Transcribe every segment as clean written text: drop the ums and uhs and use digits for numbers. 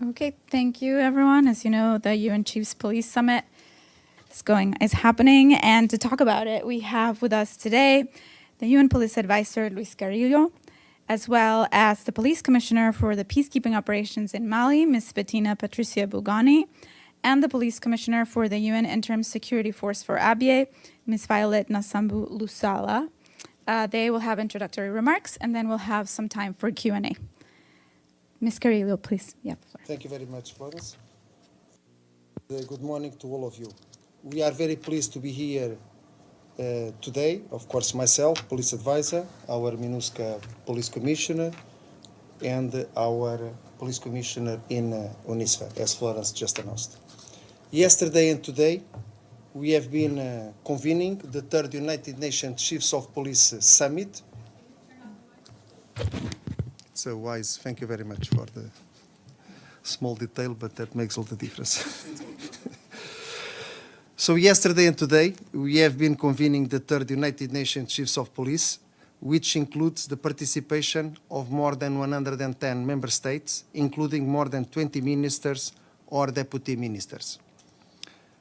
Okay, thank you, everyone. As you know, the UN Chiefs Police Summit is happening, and to talk about it, we have with us today the UN Police Advisor Luis Carrillo, as well as the Police Commissioner for the Peacekeeping Operations in Mali, Ms. Bettina Patricia Bugani, and the Police Commissioner for the UN Interim Security Force for Abyei, Ms. Violet Nasambu Lusala. They will have introductory remarks, and then we'll have some time for Q&A. Ms. Carrillo, please. Yeah. Thank you very much, Florence. Good morning to all of you. We are very pleased to be here today. Of course, myself, Police Advisor, our MINUSCA Police Commissioner, and our Police Commissioner in UNISFA, as Florence just announced. Yesterday and today, we have been convening the third United Nations Chiefs of Police Summit. So wise, thank you very much for the small detail, but that makes all the difference. So yesterday and today, we have been convening the third United Nations Chiefs of Police, which includes the participation of more than 110 member states, including more than 20 ministers or deputy ministers.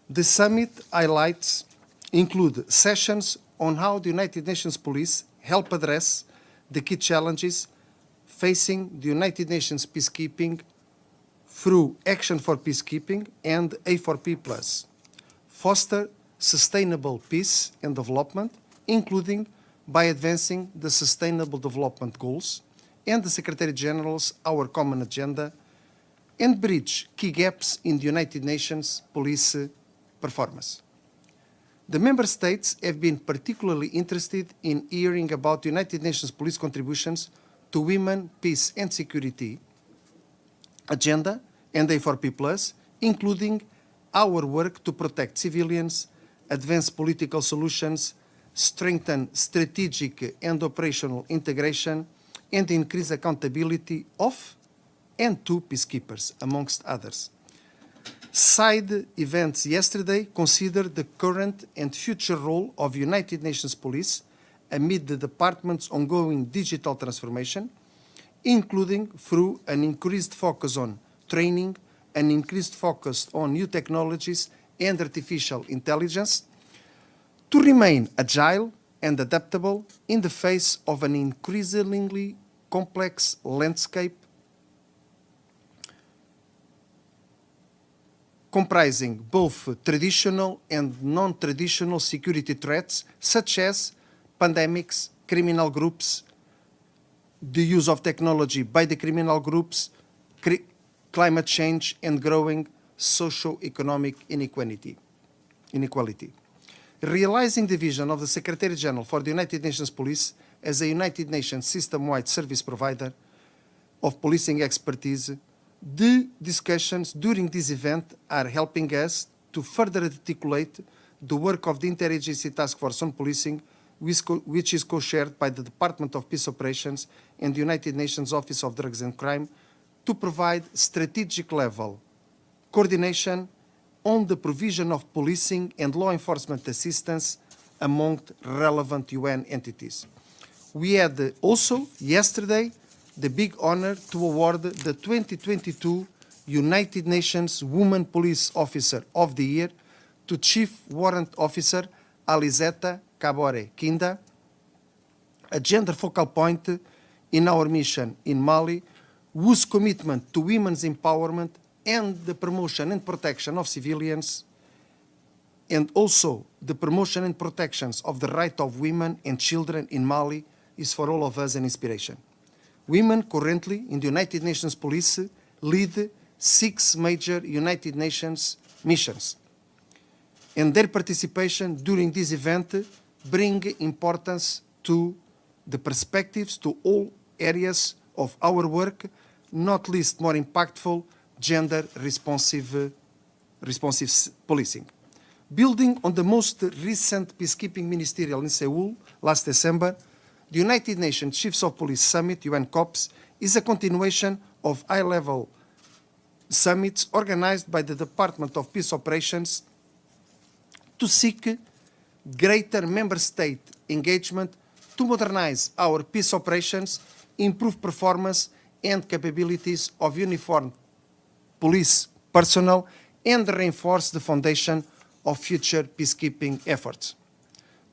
The summit highlights include sessions on how the United Nations Police help address the key challenges facing the United Nations peacekeeping through Action for Peacekeeping and A4P+, foster sustainable peace and development, including by advancing the Sustainable Development Goals and the Secretary-General's Our Common Agenda, and bridge key gaps in the United Nations police performance. The Member States have been particularly interested in hearing about the United Nations police contributions to women, peace and security agenda and A4P+, including our work to protect civilians, advance political solutions, strengthen strategic and operational integration, and increase accountability of and to peacekeepers, amongst others. Side events yesterday considered the current and future role of United Nations Police amid the department's ongoing digital transformation, including through an increased focus on training, an increased focus on new technologies and artificial intelligence, to remain agile and adaptable in the face of an increasingly complex landscape comprising both traditional and non-traditional security threats, such as pandemics, criminal groups, the use of technology by the criminal groups, climate change, and growing socio-economic inequality. Realizing the vision of the Secretary-General for the United Nations Police as a United Nations system-wide service provider of policing expertise, the discussions during this event are helping us to further articulate the work of the Interagency Task Force on Policing, which is co-chaired by the Department of Peace Operations and the United Nations Office of Drugs and Crime, to provide strategic level coordination on the provision of policing and law enforcement assistance among relevant UN entities. We had also yesterday the big honor to award the 2022 United Nations Woman Police Officer of the Year to Chief Warrant Officer Alizeta Kabore Kinda, a gender focal point in our mission in Mali, whose commitment to women's empowerment and the promotion and protection of civilians, and also the promotion and protections of the right of women and children in Mali, is for all of us an inspiration. Women currently in the United Nations Police lead 6 major United Nations missions, and their participation during this event bring importance to the perspectives to all areas of our work, not least more impactful gender responsive policing. Building on the most recent peacekeeping ministerial in Seoul last December, the United Nations Chiefs of Police Summit, UN-COPS, is a continuation of high-level summits organized by the Department of Peace Operations to seek greater member state engagement to modernize our peace operations, improve performance and capabilities of uniformed police personnel and reinforce the foundation of future peacekeeping efforts.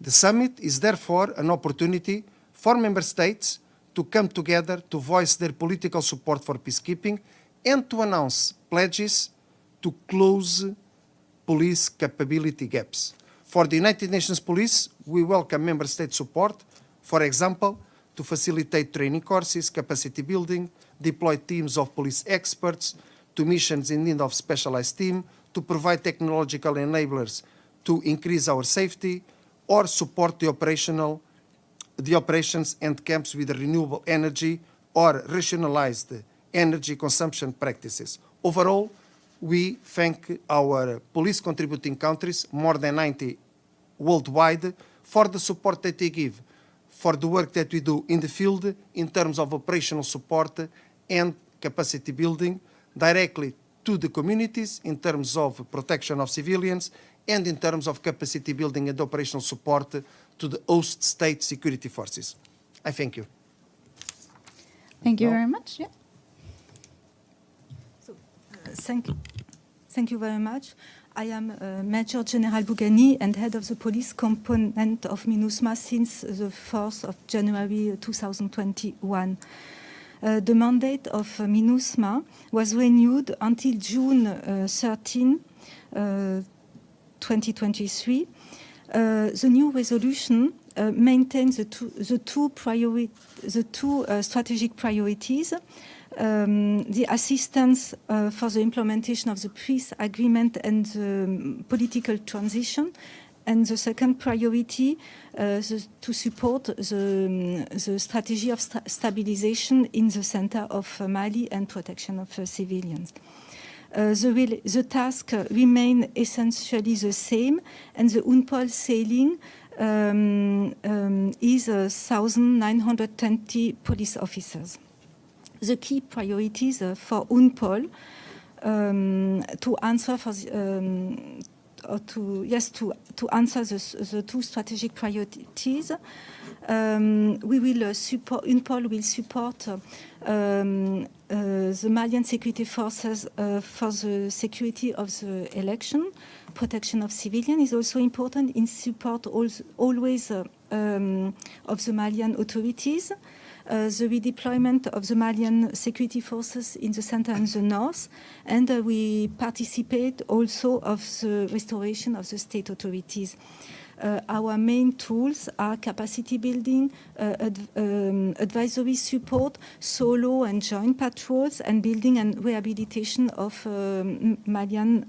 The summit is therefore an opportunity for member states to come together to voice their political support for peacekeeping and to announce pledges to close police capability gaps. For the United Nations Police, we welcome member state support, for example, to facilitate training courses, capacity building, deploy teams of police experts to missions in need of specialized team, to provide technological enablers to increase our safety, or support the operations and camps with renewable energy or rationalized energy consumption practices. Overall, we thank our police contributing countries, more than 90 worldwide, for the support that they give, for the work that we do in the field in terms of operational support and capacity building, directly to the communities in terms of protection of civilians and in terms of capacity building and operational support to the host state security forces. I thank you. Thank you very much. Yeah. So, thank you very much. I am Major General Bougani and head of the police component of MINUSMA since the 4th of January 2021. The mandate of MINUSMA was renewed until June 13, 2023. The new resolution maintains the two strategic priorities: the assistance for the implementation of the peace agreement and the political transition, and the second priority to support the strategy of stabilization in the center of Mali and protection of civilians. The task remain essentially the same, and the UNPOL ceiling is 1,920 police officers. The key priorities for UNPOL to answer for to answer the two strategic priorities, UNPOL will support the Malian security forces for the security of the election. Protection of civilians is also important in support always of the Malian authorities. The redeployment of the Malian security forces in the center and the north, and we participate also of the restoration of the state authorities. Our main tools are capacity building, advisory support, solo and joint patrols, and building and rehabilitation of Malian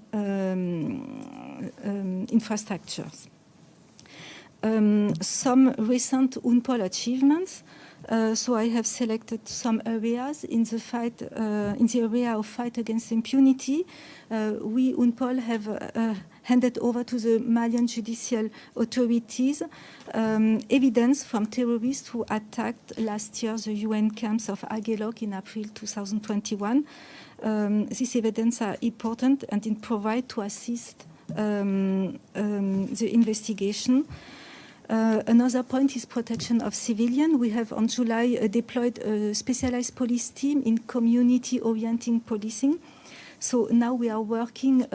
infrastructures. Some recent UNPOL achievements. So I have selected some areas in the fight, in the area of fight against impunity. We, UNPOL, have handed over to the Malian judicial authorities evidence from terrorists who attacked last year the UN camps of Aguelok in April 2021. These evidence are important and it provide to assist the investigation. Another point is protection of civilians. We have on July deployed a specialized police team in community-orienting policing. So now we are working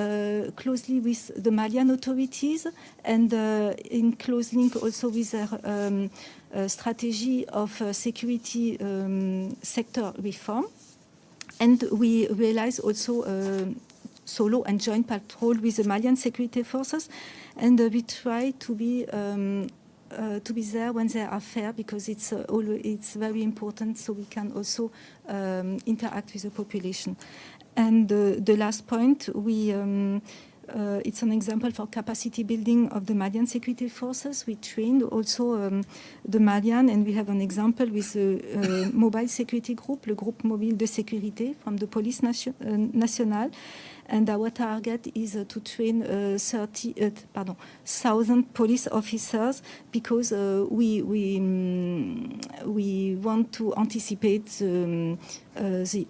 closely with the Malian authorities and in close link also with their strategy of security sector reform. And we realize also solo and joint patrol with the Malian security forces, and we try to be there when they are fair, because it's very important, so we can also interact with the population. And the last point, it's an example for capacity building of the Malian security forces. We trained also the Malian, and we have an example with the mobile security group, le Groupe Mobile de Sécurité from the Police Nationale. And our target is to train 1,000 police officers, because we want to anticipate the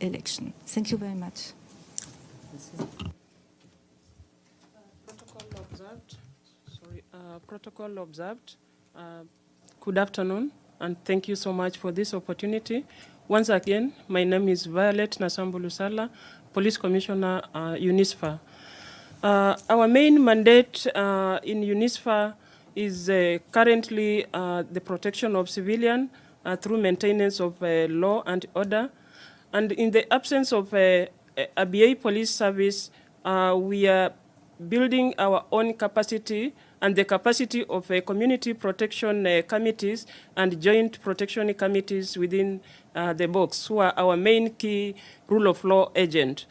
election. Thank you very much. Protocol observed. Protocol observed. Good afternoon, and thank you so much for this opportunity. Once again, my name is Violet Nasambulusala, Police Commissioner, UNISFA. Our main mandate in UNISFA is currently the protection of civilians through maintenance of law and order. And in the absence of ABA Police Service, we are building our own capacity and the capacity of community protection committees and joint protection committees within the box, who are our main key rule of law agent.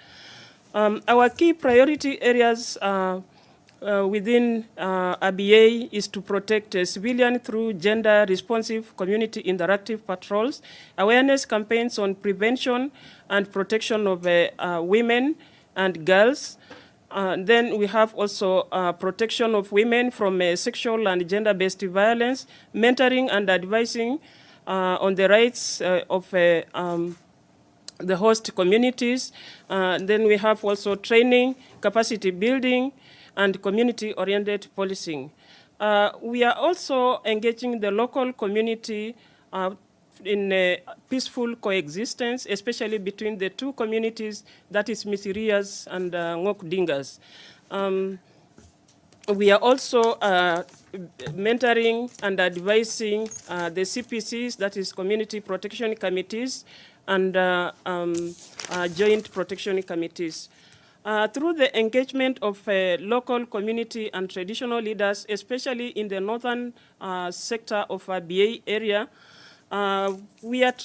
Our key priority areas within ABA is to protect civilians through gender-responsive community interactive patrols, awareness campaigns on prevention and protection of women and girls. Then we have also protection of women from sexual and gender-based violence, mentoring and advising on the rights of the host communities. Then we have also training, capacity building, and community-oriented policing. We are also engaging the local community in peaceful coexistence, especially between the two communities, that is Mithirias and Ngok Dingas. We are also mentoring and advising the CPCs, that is Community Protection Committees, and Joint Protection Committees. Through the engagement of local community and traditional leaders, especially in the northern sector of BA area, we have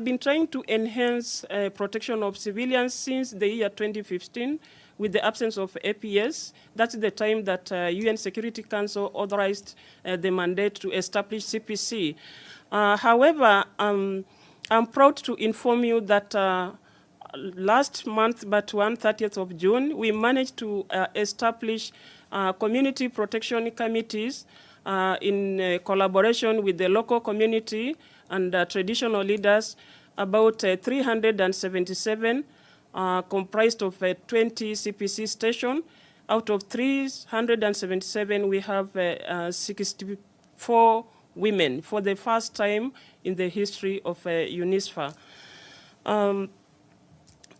been trying to enhance protection of civilians since the year 2015 with the absence of APS. That's the time that UN Security Council authorized the mandate to establish CPC. However, I'm proud to inform you that last month, but on 30th of June, we managed to establish community protection committees in collaboration with the local community and traditional leaders, about 377, comprised of 20 CPC stations. Out of 377, we have 64 women for the first time in the history of UNISFA.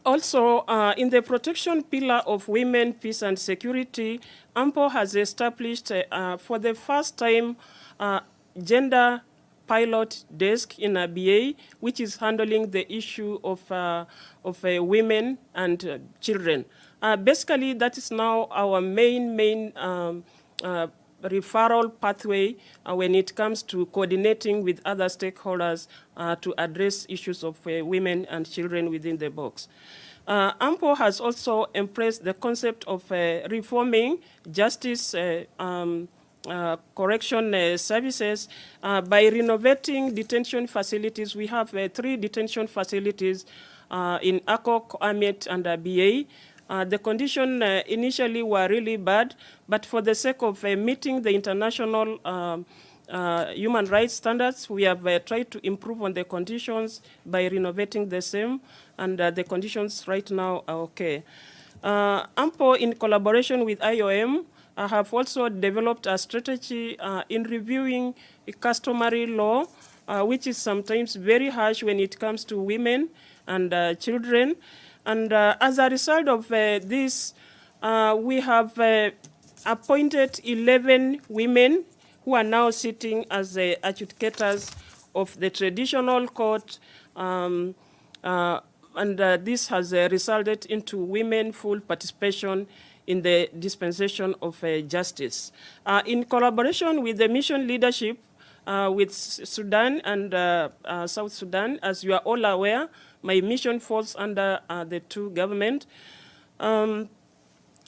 Also, in the protection pillar of women, peace and security, AMPO has established for the first time gender pilot desk in ABA, which is handling the issue of women and children. Basically, that is now our main referral pathway when it comes to coordinating with other stakeholders to address issues of women and children within the box. AMPO has also embraced the concept of reforming justice correction services by renovating detention facilities. We have 3 detention facilities in Akok, Amet, and BA. The conditions initially were really bad, but for the sake of meeting the international human rights standards, we have tried to improve on the conditions by renovating the same, and the conditions right now are okay. AMPO, in collaboration with IOM, have also developed a strategy in reviewing customary law, which is sometimes very harsh when it comes to women and children. And as a result of this, we have appointed 11 women who are now sitting as the adjudicators of the traditional court, and this has resulted into women full participation in the dispensation of justice. In collaboration with the mission leadership with Sudan and South Sudan, as you are all aware, my mission falls under the 2 governments.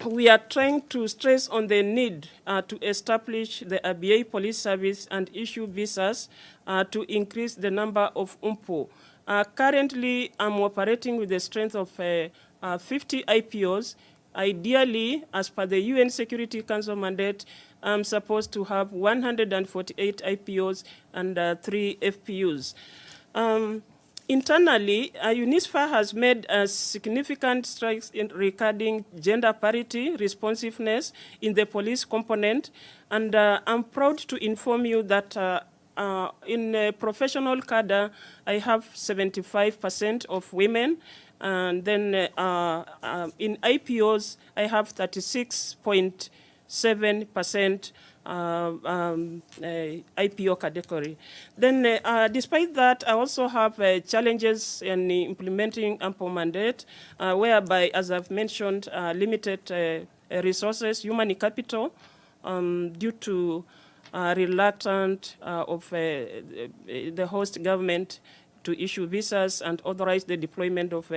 We are trying to stress on the need to establish the ABA Police Service and issue visas to increase the number of UMPO. Currently, I'm operating with the strength of 50 IPOs. Ideally, as per the UN Security Council mandate, I'm supposed to have 148 IPOs and 3 FPUs. Internally, UNISFA has made significant strides in regarding gender parity, responsiveness in the police component, and I'm proud to inform you that in professional cadre, I have 75% of women. And then in IPOs, I have 36.7% IPO category. Then despite that, I also have challenges in implementing ample mandate, whereby, as I've mentioned, limited resources, human capital, due to reluctance of the host government to issue visas and authorize the deployment of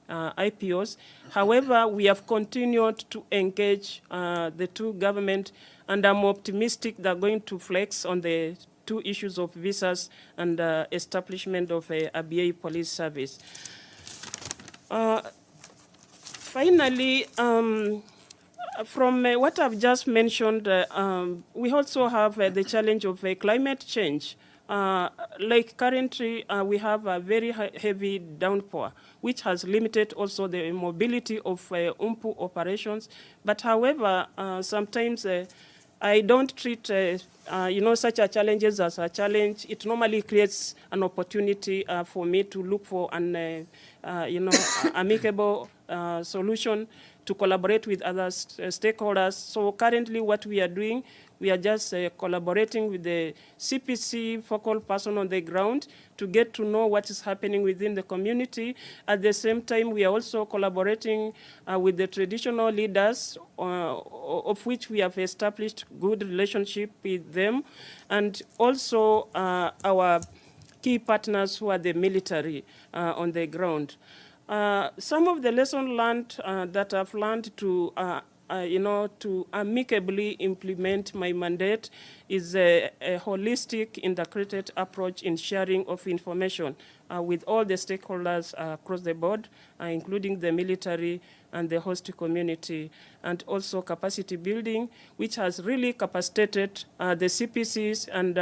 IPOs. However, we have continued to engage the two governments, and I'm optimistic they're going to flex on the two issues of visas and establishment of a ABA police service. Finally, from what I've just mentioned, we also have the challenge of climate change. Like currently, we have a very heavy downpour, which has limited also the mobility of UMPU operations. But however, sometimes I don't treat such a challenges as a challenge. It normally creates an opportunity for me to look for an amicable solution, to collaborate with other stakeholders. So currently what we are doing, we are just collaborating with the CPC focal person on the ground to get to know what is happening within the community. At the same time, we are also collaborating with the traditional leaders, of which we have established good relationship with them, and also our key partners who are the military on the ground. Some of the lessons learned that I've learned to to amicably implement my mandate is a holistic, integrated approach in sharing of information with all the stakeholders across the board, including the military and the host community, and also capacity building, which has really capacitated the CPCs and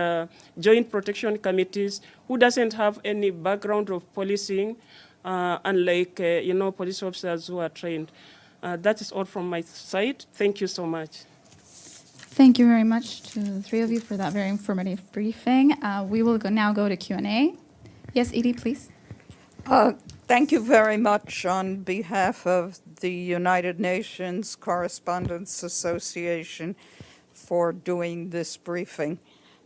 Joint Protection Committees, who doesn't have any background of policing, unlike police officers who are trained. That is all from my side. Thank you so much. Thank you very much to the three of you for that very informative briefing. We will now go to Q&A. Yes, Edie, please. Thank you very much on behalf of the United Nations Correspondents Association for doing this briefing.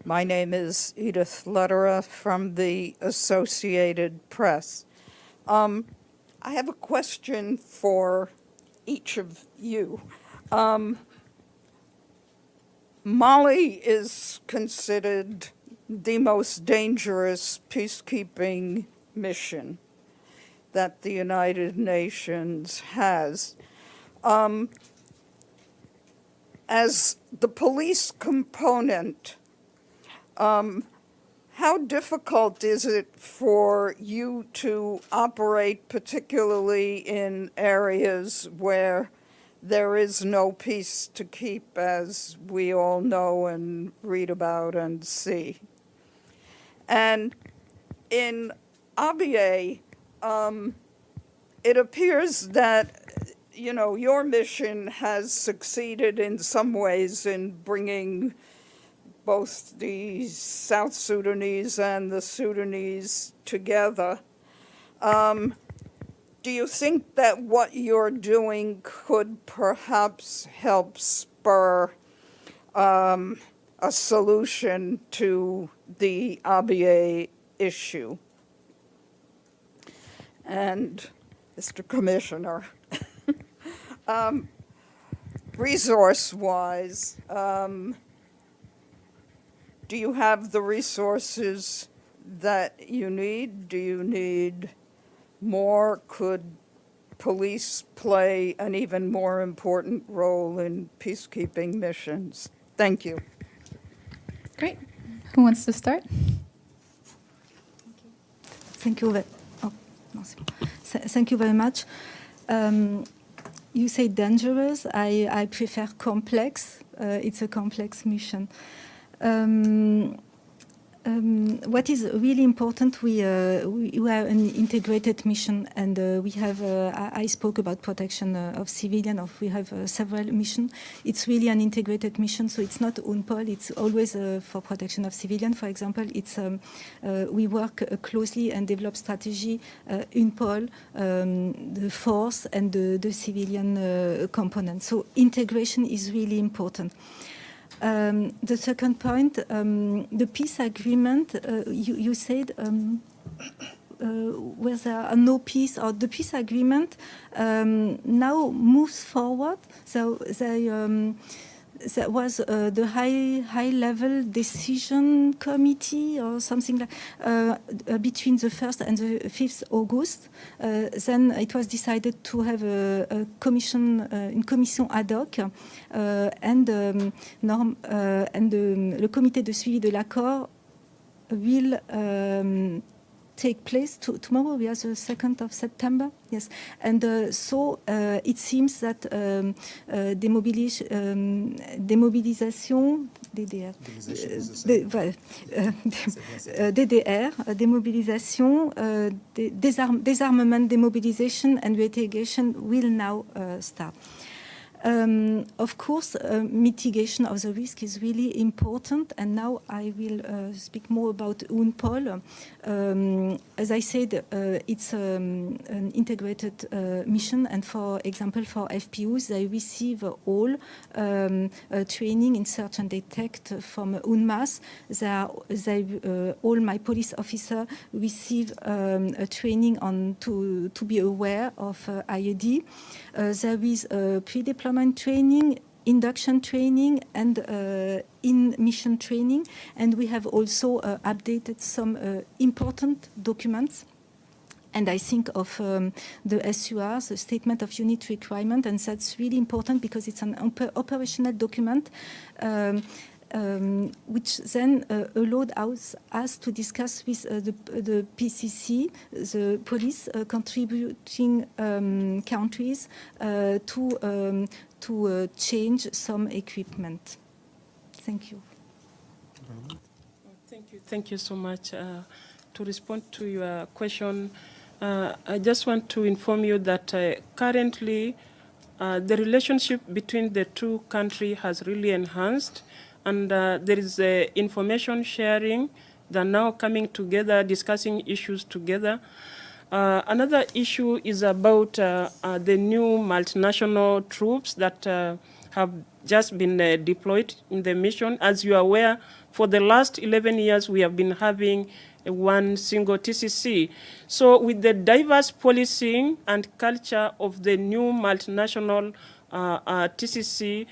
My name is Edith Lederer from the Associated Press. I have a question for each of you. Mali is considered the most dangerous peacekeeping mission that the United Nations has. As the police component, how difficult is it for you to operate, particularly in areas where there is no peace to keep, as we all know and read about and see? And in ABA, it appears that, your mission has succeeded in some ways in bringing both the South Sudanese and the Sudanese together. Do you think that what you're doing could perhaps help spur a solution to the ABA issue? And Mr. Commissioner, resource-wise, do you have the resources that you need? Do you need more? Could police play an even more important role in peacekeeping missions? Thank you. Great. Who wants to start? Thank you. Thank you very much. You say dangerous. I prefer complex. It's a complex mission. What is really important, we are an integrated mission, and we have. I spoke about protection of civilian. We have several missions. It's really an integrated mission, so it's not UNPOL. It's always for protection of civilian. For example, it's we work closely and develop strategy. UNPOL, the force, and the civilian component. So integration is really important. The second point, the peace agreement, you said where there are no peace, or the peace agreement now moves forward. So there was the high level decision committee or something like between the 1st and the 5th August. Then it was decided to have a commission, une commission ad hoc, and le comité de suivi de l'accord will take place tomorrow. We are the 2nd of September. Yes, and so it seems that démobilisation, DDR, DDR, démobilisation, désarmament, demobilization, and mitigation will now start. Of course, mitigation of the risk is really important, and now I will speak more about UNPOL. As I said, it's an integrated mission, and for example, for FPUs, they receive all training in search and detect from UNMAS. All my police officers receive training on to be aware of IED. There is pre-deployment training, induction training, and in-mission training. And we have also updated some important documents. And I think of the SUR, the Statement of Unit Requirement, and that's really important because it's an operational document which then allowed us to discuss with the PCC, the police contributing countries, to change some equipment. Thank you. Thank you so much. To respond to your question, I just want to inform you that currently the relationship between the two countries has really enhanced. And there is information sharing. They're now coming together, discussing issues together. Another issue is about the new multinational troops that have just been deployed in the mission. As you are aware, for the last 11 years, we have been having one single TCC. So with the diverse policing and culture of the new multinational TCC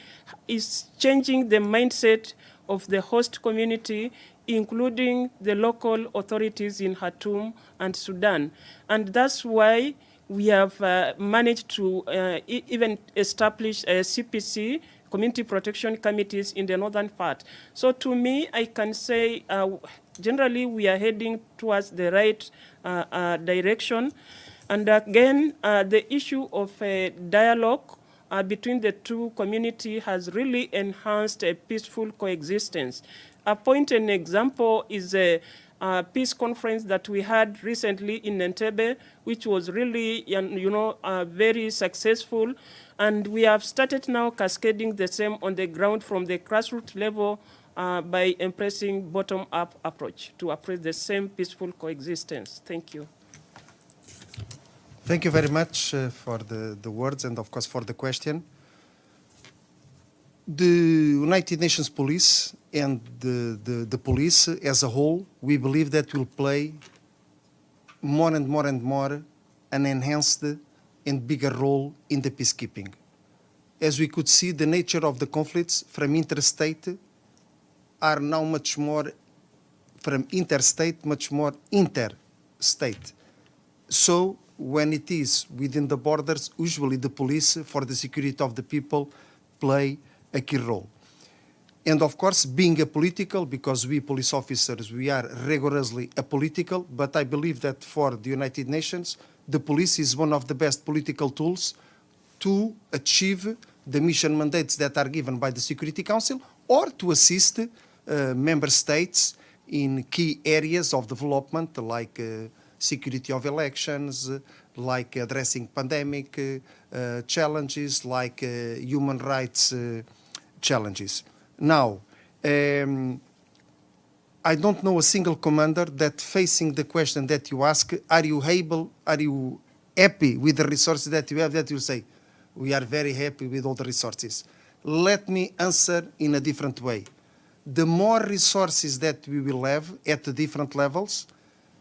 is changing the mindset of the host community, including the local authorities in Khartoum and Sudan. And that's why we have managed to even establish a CPC, Community Protection Committees, in the northern part. So to me, I can say generally we are heading towards the right direction. And again, the issue of dialogue between the two communities has really enhanced a peaceful coexistence. A point and example is a peace conference that we had recently in Entebbe, which was really, very successful. And we have started now cascading the same on the ground from the grassroots level by embracing bottom-up approach to approach the same peaceful coexistence. Thank you. Thank you very much for the words and, of course, for the question. The United Nations Police and the police as a whole, we believe that will play more and more and more an enhanced and bigger role in the peacekeeping. As we could see, the nature of the conflicts from interstate are now much more from interstate, much more interstate. So when it is within the borders, usually the police, for the security of the people, play a key role. And of course, being apolitical, because we police officers, we are rigorously apolitical, but I believe that for the United Nations, the police is one of the best political tools to achieve the mission mandates that are given by the Security Council, or to assist member states in key areas of development like security of elections, like addressing pandemic challenges, like human rights challenges. Now, I don't know a single commander that facing the question that you ask, are you happy with the resources that you have, that you say, we are very happy with all the resources. Let me answer in a different way. The more resources that we will have at the different levels,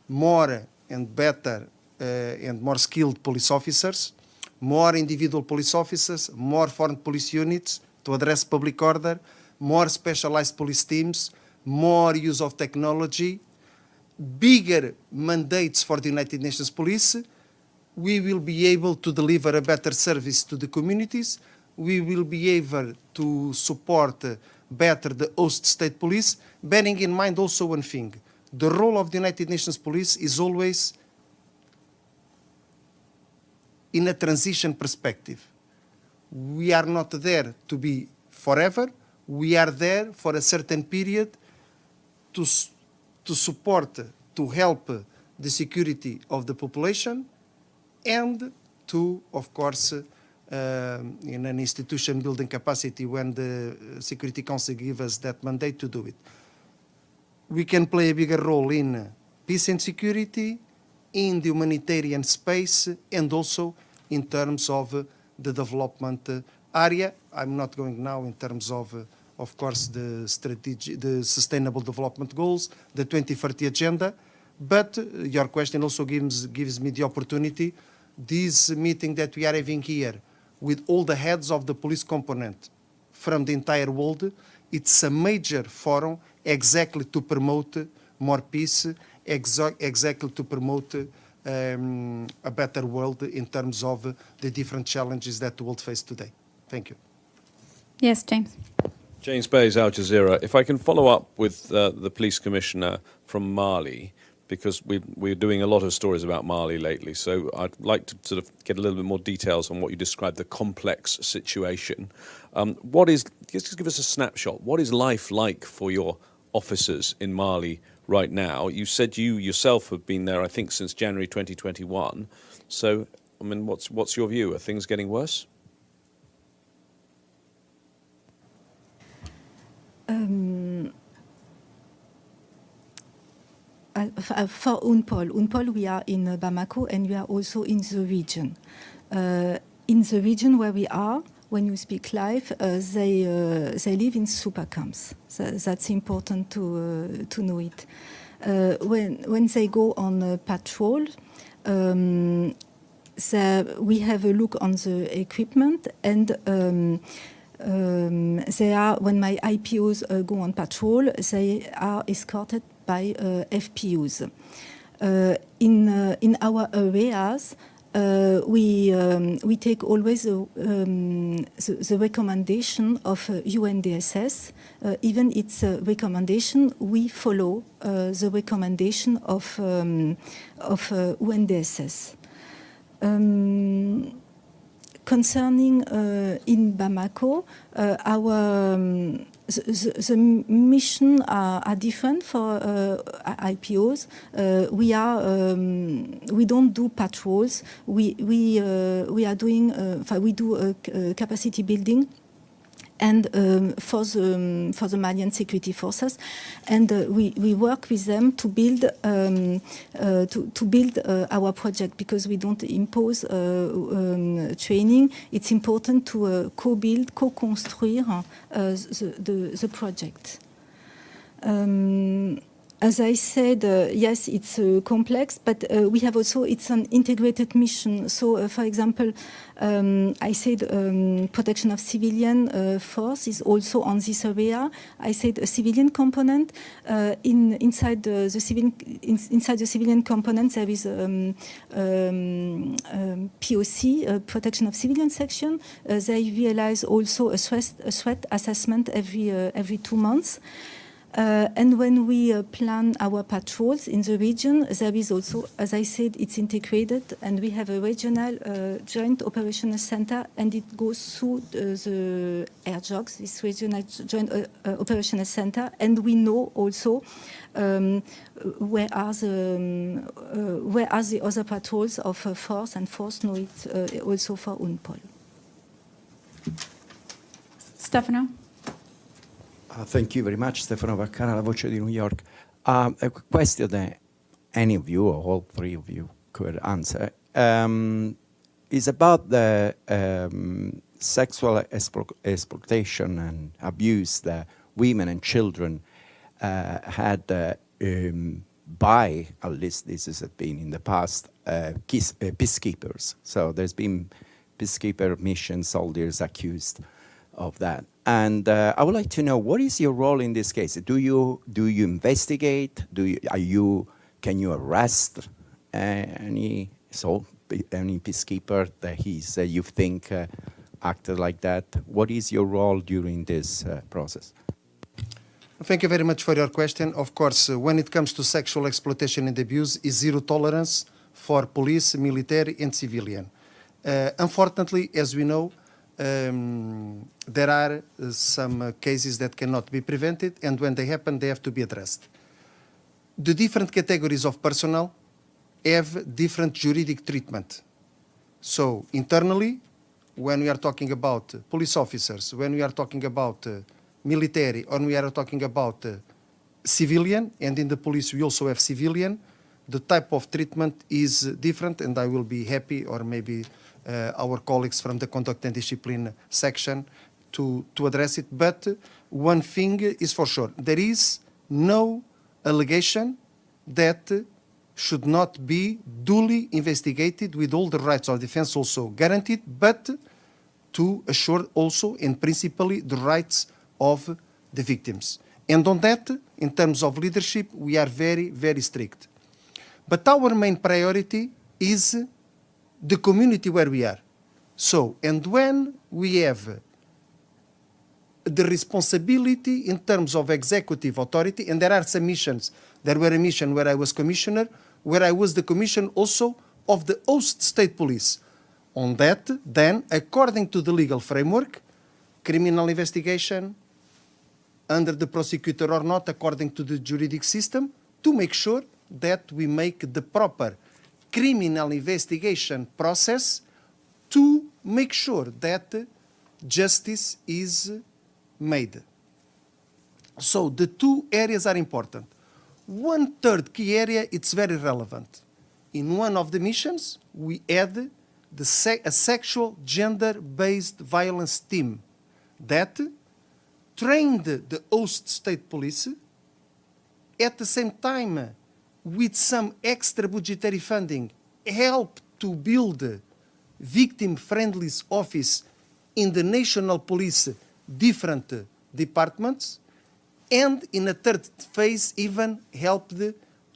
more and better and more skilled police officers, more individual police officers, more foreign police units to address public order, more specialized police teams, more use of technology, bigger mandates for the United Nations Police, we will be able to deliver a better service to the communities, we will be able to support better the host state police, bearing in mind also one thing. The role of the United Nations Police is always in a transition perspective. We are not there to be forever, we are there for a certain period to support, to help the security of the population and to, of course, in an institution building capacity when the Security Council gives us that mandate to do it. We can play a bigger role in peace and security, in the humanitarian space, and also in terms of the development area. I'm not going now in terms of course, the strategy, the Sustainable Development Goals, the 2030 Agenda, but your question also gives me the opportunity, this meeting that we are having here with all the heads of the police component from the entire world, it's a major forum exactly to promote more peace, exactly to promote a better world in terms of the different challenges that the world faces today. Thank you. Yes, James. James Bays, Al Jazeera. If I can follow up with the police commissioner from Mali, because we're doing a lot of stories about Mali lately, so I'd like to sort of get a little bit more details on what you described, the complex situation. Just give us a snapshot. What is life like for your officers in Mali right now? You said you yourself have been there, I think, since January 2021. So, I mean, what's your view? Are things getting worse? For UNPOL, we are in Bamako and we are also in the region. In the region where we are, when you speak live, they live in super camps. That's important to know it. When they go on patrol, we have a look on the equipment, and when my IPOs go on patrol, they are escorted by FPUs. In our areas, we take always the recommendation of UNDSS. Even its recommendation, we follow the recommendation of UNDSS. Concerning in Bamako, the mission are different for IPOs. We don't do patrols. We do capacity building, and for the Malian security forces, and we work with them to build our project, because we don't impose training. It's important to co-build, co-construire the project. As I said, yes, it's complex, but we have also, it's an integrated mission. So, for example, I said protection of civilian force is also on this area. I said a civilian component. Inside the civilian component, there is POC, protection of civilian section. They realize also a threat assessment every 2 months. And when we plan our patrols in the region, there is also, as I said, it's integrated, and we have a regional joint operational center, and it goes through the AirJogs, this regional joint operational center, and we know also where are the other patrols of force, and force know it also for UNPOL. Stefano? Thank you very much, Stefano Vaccana, La Voce di New York. A question that any of you or all three of you could answer is about the sexual exploitation and abuse that women and children had by, at least this has been in the past, peacekeepers. So there's been peacekeeper mission soldiers accused of that. And I would like to know, what is your role in this case? Do you investigate? Can you arrest any peacekeeper that you think acted like that? What is your role during this process? Thank you very much for your question. Of course, when it comes to sexual exploitation and abuse, is zero tolerance for police, military, and civilian. Unfortunately, as we know, there are some cases that cannot be prevented, and when they happen, they have to be addressed. The different categories of personnel have different juridic treatment. So internally, when we are talking about police officers, when we are talking about military, or we are talking about civilian, and in the police we also have civilian, the type of treatment is different, and I will be happy, or maybe our colleagues from the Conduct and Discipline section to address it. But one thing is for sure, there is no allegation that should not be duly investigated with all the rights of defense also guaranteed, but to assure also and principally the rights of the victims. And on that, in terms of leadership, we are very, very strict. But our main priority is the community where we are. So, and when we have the responsibility in terms of executive authority, and there are some missions, there were a mission where I was commissioner, where I was the commissioner also of the host state police. On that, then, according to the legal framework, criminal investigation, under the prosecutor or not, according to the juridic system, to make sure that we make the proper criminal investigation process to make sure that justice is made. So the two areas are important. One third key area, it's very relevant. In one of the missions, we had a sexual gender-based violence team that trained the host state police, at the same time with some extra budgetary funding, help to build victim-friendly office in the national police different departments, and in a third phase even helped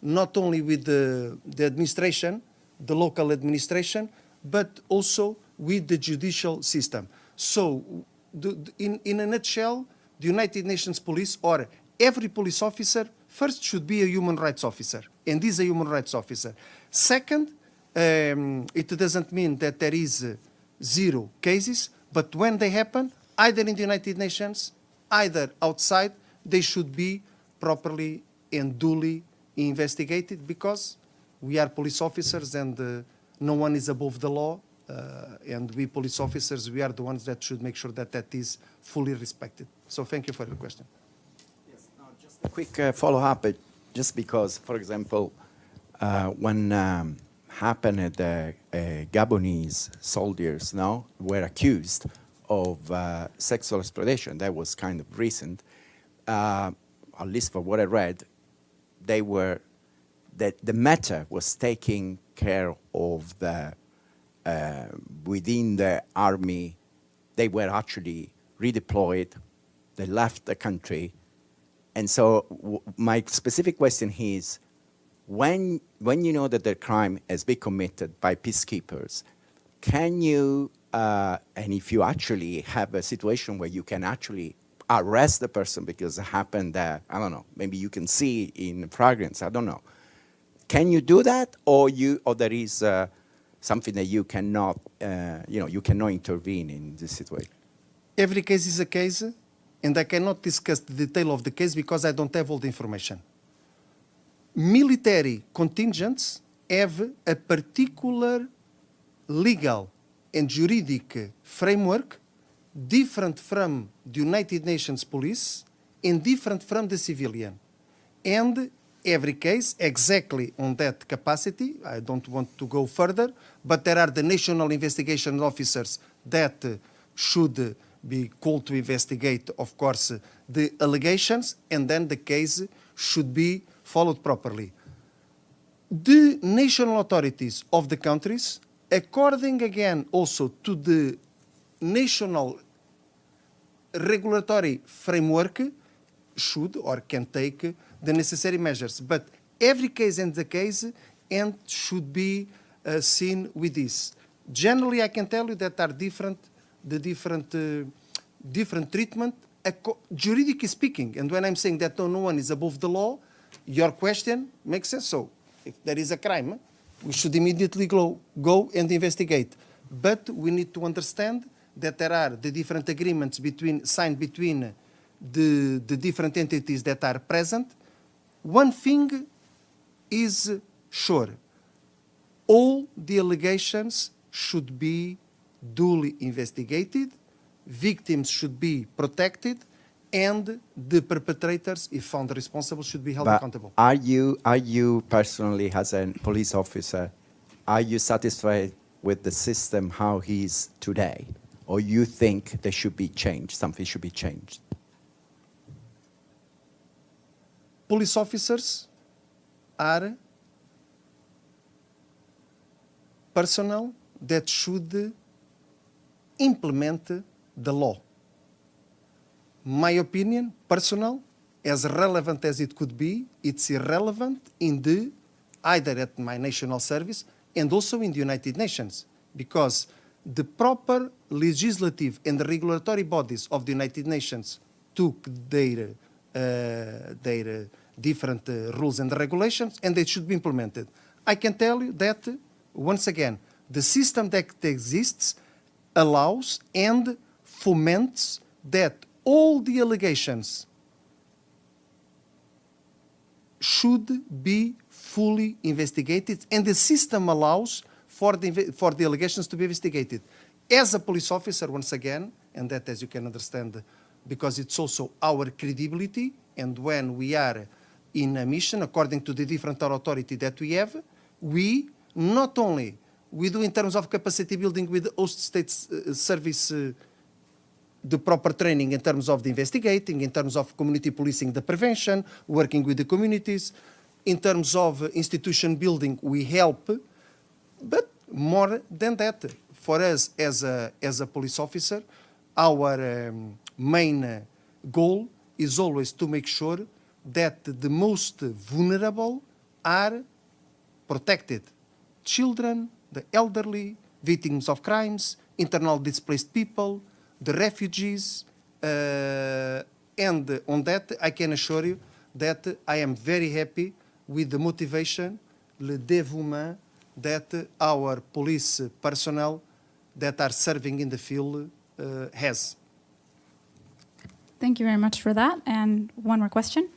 not only with the administration, the local administration, but also with the judicial system. So in a nutshell, the United Nations Police, or every police officer, first should be a human rights officer, and is a human rights officer. Second, it doesn't mean that there is zero cases, but when they happen, either in the United Nations, either outside, they should be properly and duly investigated, because we are police officers, and no one is above the law, and we police officers, we are the ones that should make sure that that is fully respected. So thank you for your question. Yes, no, just a quick follow-up, just because, for example, when happened, the Gabonese soldiers were accused of sexual exploitation. That was kind of recent. At least for what I read, that the matter was taken care of within the army. They were actually redeployed. They left the country. And so my specific question is, when you know that the crime has been committed by peacekeepers, can you, and if you actually have a situation where you can actually arrest the person because it happened that, I don't know, maybe you can see in fragrance, I don't know. Can you do that, or there is something that you cannot, you cannot intervene in this situation? Every case is a case, and I cannot discuss the detail of the case because I don't have all the information. Military contingents have a particular legal and juridic framework different from the United Nations police and different from the civilian. And every case exactly on that capacity, I don't want to go further, but there are the national investigation officers that should be called to investigate, of course, the allegations, and then the case should be followed properly. The national authorities of the countries, according again also to the national regulatory framework, should or can take the necessary measures. But every case and the case and should be seen with this. Generally, I can tell you that are different treatment, juridically speaking. And when I'm saying that no one is above the law, your question makes sense. So if there is a crime, we should immediately go and investigate. But we need to understand that there are the different agreements signed between the different entities that are present. One thing is sure. All the allegations should be duly investigated, victims should be protected, and the perpetrators, if found responsible, should be held But accountable. are you personally, as a police officer, are you satisfied with the system how he is today, or you think there should be change? Something should be changed. Police officers are personnel that should implement the law. My opinion, personal, as relevant as it could be, it's irrelevant either at my national service and also in the United Nations, because the proper legislative and regulatory bodies of the United Nations took their different rules and regulations, and they should be implemented. I can tell you that, once again, the system that exists allows and foments that all the allegations should be fully investigated, and the system allows for the allegations to be investigated. As a police officer, once again, and that, as you can understand, because it's also our credibility, and when we are in a mission, according to the different authority that we have, we not only we do in terms of capacity building with the host states service, the proper training in terms of the investigating, in terms of community policing, the prevention, working with the communities, in terms of institution building, we help, but more than that, for us as a police officer, our main goal is always to make sure that the most vulnerable are protected. Children, the elderly, victims of crimes, internally displaced people, the refugees, and on that I can assure you that I am very happy with the motivation, le dévouement that our police personnel that are serving in the field has. Thank you very much for that. And one more question.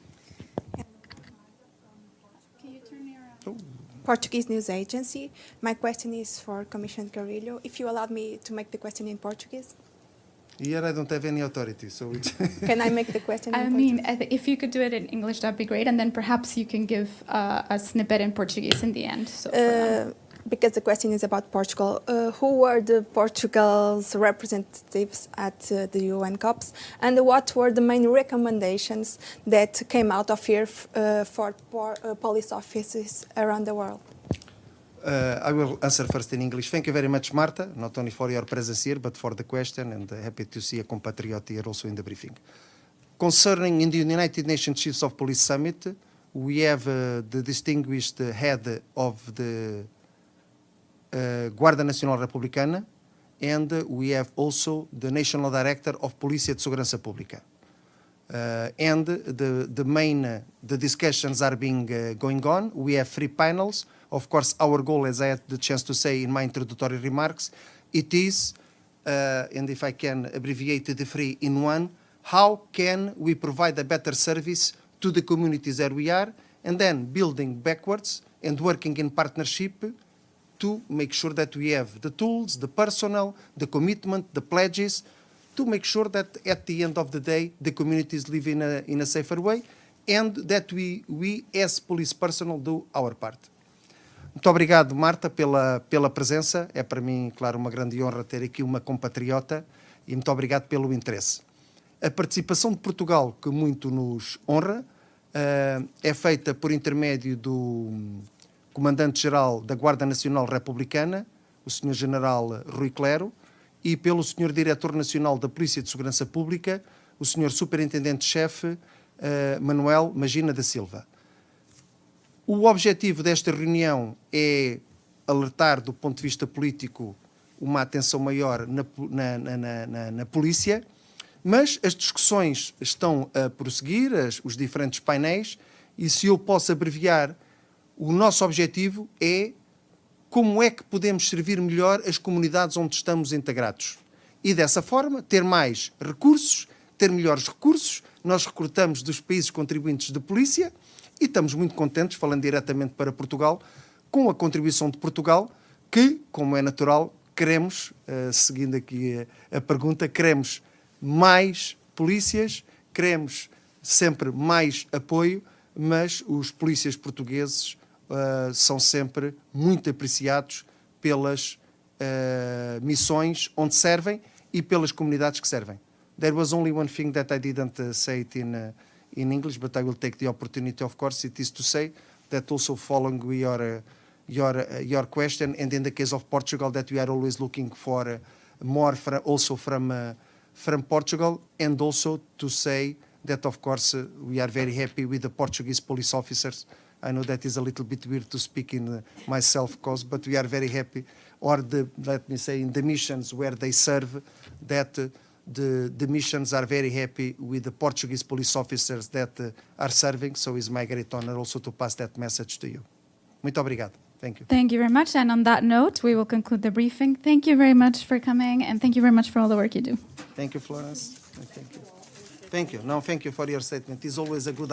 Portuguese News Agency. My question is for Commissioner Carrilho. If you allow me to make the question in Portuguese. Here I don't have any authority, so it's Can I make the question in I Portuguese? mean, if you could do it in English, that'd be great. And then perhaps you can give a snippet in Portuguese in the end. So for them. Because the question is about Portugal. Who were the Portugal's representatives at the UN COPs, and what were the main recommendations that came out of here for police officers around the world? I will answer first in English. Thank you very much, Marta, not only for your presence here, but for the question, and happy to see a compatriot here also in the briefing. Concerning in the United Nations Chiefs of Police Summit, we have the distinguished head of the Guarda Nacional Republicana, and we have also the National Director of Polícia de Segurança Pública. and the discussions are going on. We have 3 panels. Of course, our goal, as I had the chance to say in my introductory remarks, it is, and if I can abbreviate the 3 in one, how can we provide a better service to the communities that we are, and then building backwards and working in partnership to make sure that we have the tools, the personnel, the commitment, the pledges, to make sure that at the end of the day the communities live in a safer way, and that we as police personnel do our part. Muito obrigado, Marta, pela presença. É para mim, claro, uma grande honra ter aqui uma compatriota, e muito obrigado pelo interesse. A participação de Portugal, que muito nos honra, é feita por intermédio do Comandante-Geral da Guarda Nacional Republicana, o Sr. General Rui Clero, e pelo Sr. Diretor Nacional da Polícia de Segurança Pública, o Sr. Superintendente-Chefe Manuel Magina da Silva. O objetivo desta reunião é alertar, do ponto de vista político, uma atenção maior na polícia, mas as discussões estão a prosseguir, os diferentes painéis, e se eu posso abreviar, o nosso objetivo é como é que podemos servir melhor as comunidades onde estamos integrados. E dessa forma, ter mais recursos, ter melhores recursos. Nós recrutamos dos países contribuintes de polícia e estamos muito contentes, falando diretamente para Portugal, com a contribuição de Portugal, que, como é natural, queremos, seguindo aqui a pergunta, queremos mais polícias, queremos sempre mais apoio, mas os polícias portugueses são sempre muito apreciados pelas missões onde servem e pelas comunidades que servem. There was only one thing that I didn't say it in English, but I will take the opportunity, of course. It is to say that also following your question, and in the case of Portugal, that we are always looking for more also from Portugal, and also to say that, of course, we are very happy with the Portuguese police officers. I know that is a little bit weird to speak in myself, cause, but we are very happy, or let me say, in the missions where they serve, that the missions are very happy with the Portuguese police officers that are serving, so it's my great honor also to pass that message to you. Muito obrigado. Thank you. Thank you very much. And on that note, we will conclude the briefing. Thank you very much for coming, and thank you very much for all the work you do. Thank you, Florence. Thank you. Thank you. No, thank you for your statement. It's always a good